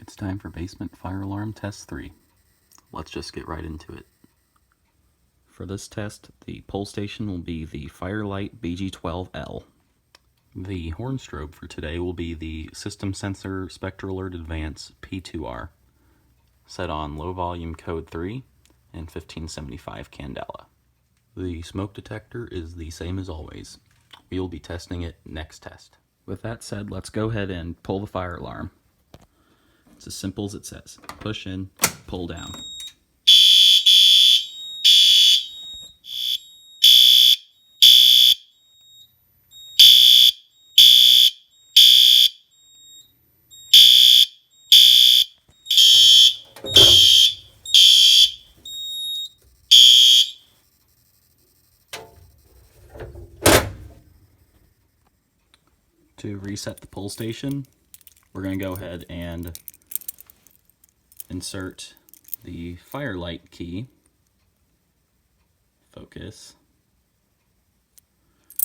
It's time for basement fire alarm test 3. Let's just get right into it. For this test, the pull station will be the Firelight BG12L. The horn strobe for today will be the System Sensor Spectral Alert Advance P2R, set on low volume code 3 and 1575 candela. The smoke detector is the same as always. We will be testing it next test. With that said, let's go ahead and pull the fire alarm. It's as simple as it says. Push in, pull down. To reset the pull station, we're going to go ahead and insert the Firelight key. Focus.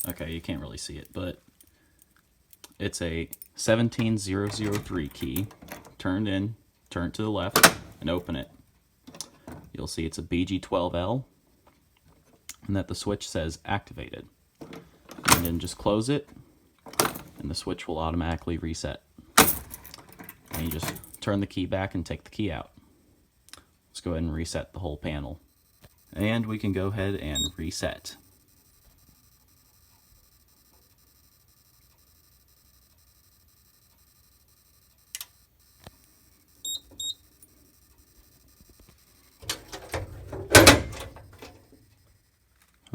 Okay, you can't really see it, but it's a 17003 key. Turned in, turn it to the left, and open it. You'll see it's a BG12L, and that the switch says activated. And then just close it, and the switch will automatically reset. And you just turn the key back and take the key out. Let's go ahead and reset the whole panel. And we can go ahead and reset.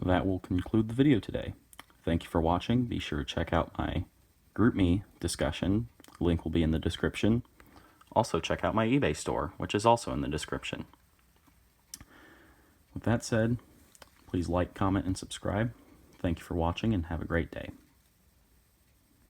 That will conclude the video today. Thank you for watching. Be sure to check out my GroupMe discussion. Link will be in the description. Also check out my eBay store, which is also in the description. With that said, please like, comment, and subscribe. Thank you for watching and have a great day.